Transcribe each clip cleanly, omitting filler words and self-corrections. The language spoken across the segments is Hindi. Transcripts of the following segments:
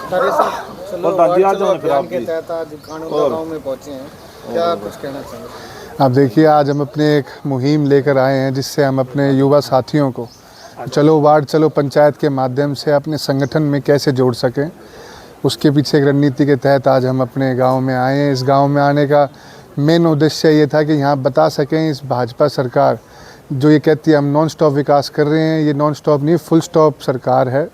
चलो अभियान के तहत आज कानूनदा गांव में पहुंचे हैं, क्या कुछ कहना चाहेंगे? अब देखिए, आज हम अपने एक मुहिम लेकर आए हैं जिससे हम अपने युवा साथियों को चलो वार्ड चलो पंचायत के माध्यम से अपने संगठन में कैसे जोड़ सकें, उसके पीछे एक रणनीति के तहत आज हम अपने गांव में आए हैं। इस गांव में आने का मेन उद्देश्य ये था कि यहाँ बता सकें इस भाजपा सरकार जो ये कहती है हम नॉन स्टॉप विकास कर रहे हैं, ये नॉन स्टॉप नहीं फुल स्टॉप सरकार है।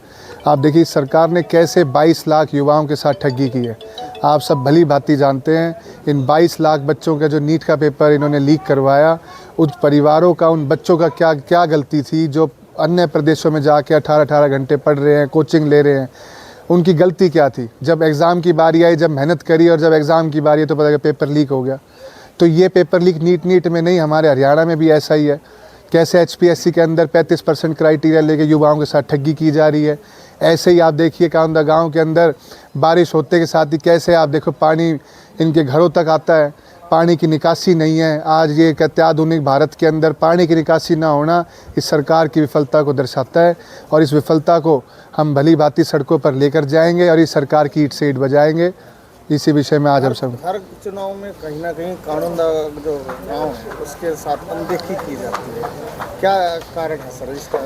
आप देखिए सरकार ने कैसे 22 लाख युवाओं के साथ ठगी की है। आप सब भली भांति जानते हैं इन 22 लाख बच्चों का जो नीट का पेपर इन्होंने लीक करवाया, उन परिवारों का उन बच्चों का क्या गलती थी जो अन्य प्रदेशों में जाके 18-18 घंटे पढ़ रहे हैं, कोचिंग ले रहे हैं, उनकी गलती क्या थी? जब एग्ज़ाम की बारी आई, जब मेहनत करी और जब एग्ज़ाम की बारी आई तो पता लगा पेपर लीक हो गया। तो ये पेपर लीक नीट में नहीं, हमारे हरियाणा में भी ऐसा ही है। कैसे HPSC के अंदर 35% क्राइटेरिया लेके युवाओं के साथ ठगी की जा रही है। ऐसे ही आप देखिए कानूनदा गांव के अंदर बारिश होते के साथ ही कैसे आप देखो पानी इनके घरों तक आता है, पानी की निकासी नहीं है। आज ये कहते आधुनिक भारत के अंदर पानी की निकासी ना होना इस सरकार की विफलता को दर्शाता है और इस विफलता को हम भली भांति सड़कों पर लेकर जाएंगे और इस सरकार की ईंट से ईंट बजाएंगे। इसी विषय में आज हम सब हर चुनाव में कहीं ना कहीं कानूनदा जो गाँव है उसके साथ अनदेखी की जाती है, क्या कारण है सर इसका?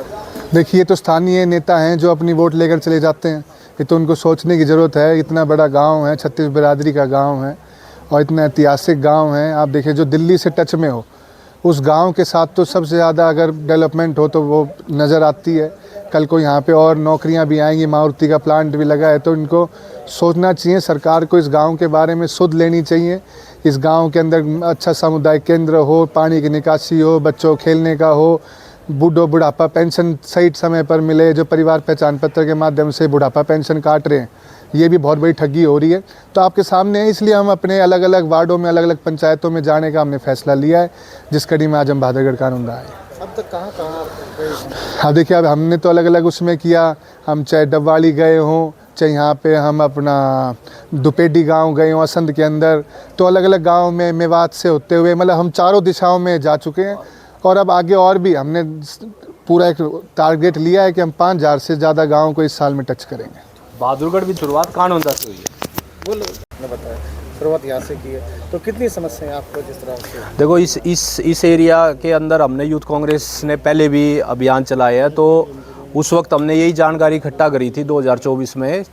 देखिए, तो स्थानीय नेता हैं जो अपनी वोट लेकर चले जाते हैं। ये तो उनको सोचने की ज़रूरत है। इतना बड़ा गांव है, 36 बिरादरी का गांव है और इतना ऐतिहासिक गांव है। आप देखिए जो दिल्ली से टच में हो उस गांव के साथ तो सबसे ज़्यादा अगर डेवलपमेंट हो तो वो नज़र आती है। कल को यहाँ पे और नौकरियाँ भी आएंगी, मारुति का प्लांट भी लगा है, तो इनको सोचना चाहिए। सरकार को इस गांव के बारे में सुध लेनी चाहिए। इस गांव के अंदर अच्छा सामुदायिक केंद्र हो, पानी की निकासी हो, बच्चों खेलने का हो, बूढ़ों बुढ़ापा पेंशन सही समय पर मिले। जो परिवार पहचान पत्र के माध्यम से बुढ़ापा पेंशन काट रहे हैं, ये भी बहुत बड़ी ठगी हो रही है। तो आपके सामने है, इसलिए हम अपने अलग अलग वार्डों में अलग अलग पंचायतों में जाने का हमने फैसला लिया है, जिस कड़ी में आज हम बहादुरगढ़ कानूनदा आए। अब तक कहाँ अब देखिए, अब हमने तो अलग अलग उसमें किया। हम चाहे डबवाली गए हों, चाहे यहाँ पे हम अपना दुपेडी गांव गए हों असंध के अंदर, तो अलग अलग गांव में मेवात से होते हुए मतलब हम चारों दिशाओं में जा चुके हैं। और अब आगे और भी हमने पूरा एक टारगेट लिया है कि हम 5000 से ज़्यादा गाँव को इस साल में टच करेंगे। बहादुरगढ़ की शुरुआत कानूनदा से हुई है। बोलो ने बताया शुरुआत यहाँ से की है, तो कितनी समस्याएं आपको जिस तरह से? देखो इस एरिया के अंदर हमने यूथ कांग्रेस ने पहले भी अभियान चलाया है, तो उस वक्त हमने यही जानकारी इकट्ठा करी थी 2024 में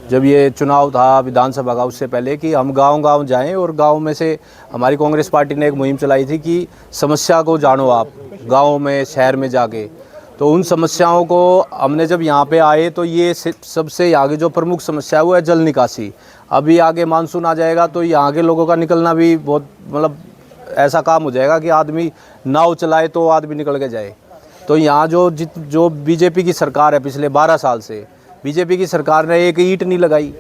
जब ये चुनाव था विधानसभा का, उससे पहले कि हम गांव-गांव जाएं और गांव में से हमारी कांग्रेस पार्टी ने एक मुहिम चलाई थी कि समस्या को जानो आप गाँव में शहर में जाके। तो उन समस्याओं को हमने जब यहाँ पे आए तो ये सबसे आगे जो प्रमुख समस्या है वो है जल निकासी। अभी आगे मानसून आ जाएगा तो यहाँ के लोगों का निकलना भी बहुत मतलब ऐसा काम हो जाएगा कि आदमी नाव चलाए तो आदमी निकल के जाए। तो यहाँ जो बीजेपी की सरकार है पिछले 12 साल से, बीजेपी की सरकार ने एक ईंट नहीं लगाई।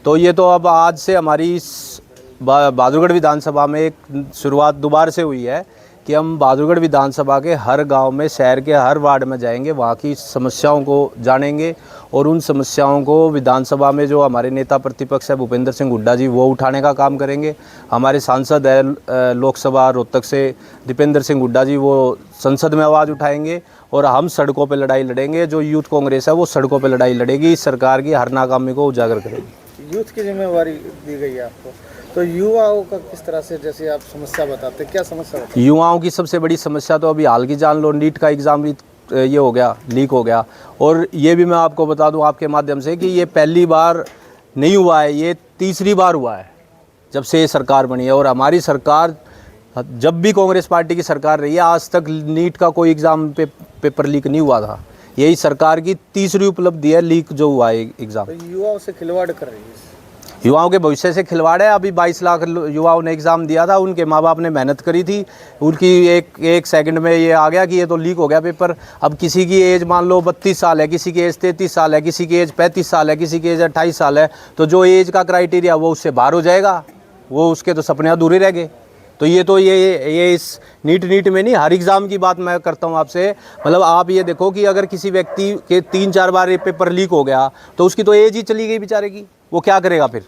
तो ये तो अब आज से हमारी इस बहादुरगढ़ विधानसभा में एक शुरुआत दोबारा से हुई है कि हम बहादुरगढ़ विधानसभा के हर गांव में, शहर के हर वार्ड में जाएंगे, वहाँ की समस्याओं को जानेंगे और उन समस्याओं को विधानसभा में जो हमारे नेता प्रतिपक्ष है भूपेंद्र सिंह हुड्डा जी वो उठाने का काम करेंगे। हमारे सांसद है लोकसभा रोहतक से दीपेंद्र सिंह हुड्डा जी, वो संसद में आवाज़ उठाएंगे और हम सड़कों पर लड़ाई लड़ेंगे। जो यूथ कांग्रेस है वो सड़कों पर लड़ाई लड़ेगी, इस सरकार की हर नाकामी को उजागर करेगी। यूथ की जिम्मेवारी दी गई है आपको, तो युवाओं का किस तरह से, जैसे आप समस्या बताते, क्या समस्या बताते? युवाओं की सबसे बड़ी समस्या तो अभी हाल की जान लो, नीट का एग्ज़ाम ये हो गया, लीक हो गया। और ये भी मैं आपको बता दूं आपके माध्यम से कि ये पहली बार नहीं हुआ है, ये तीसरी बार हुआ है जब से ये सरकार बनी है। और हमारी सरकार जब भी कांग्रेस पार्टी की सरकार रही है आज तक नीट का कोई एग्ज़ाम पेपर लीक नहीं हुआ था। यही सरकार की तीसरी उपलब्धि है लीक जो हुआ है एग्ज़ाम। तो युवाओं से खिलवाड़ कर रही है, युवाओं के भविष्य से खिलवाड़ है। अभी 22 लाख युवाओं ने एग्ज़ाम दिया था, उनके माँ बाप ने मेहनत करी थी, उनकी एक सेकंड में ये आ गया कि ये तो लीक हो गया पेपर। अब किसी की एज मान लो 32 साल है, किसी की एज 33 साल है, किसी की एज 35 साल है, किसी की एज 28 साल है, तो जो एज का क्राइटेरिया वो उससे बाहर हो जाएगा, वो उसके तो सपने अधूरे रह गए। तो ये इस नीट में नहीं, हर एग्ज़ाम की बात मैं करता हूँ आपसे। मतलब आप ये देखो कि अगर किसी व्यक्ति के 3-4 बार ये पेपर लीक हो गया तो उसकी तो एज ही चली गई बेचारे की, वो क्या करेगा फिर?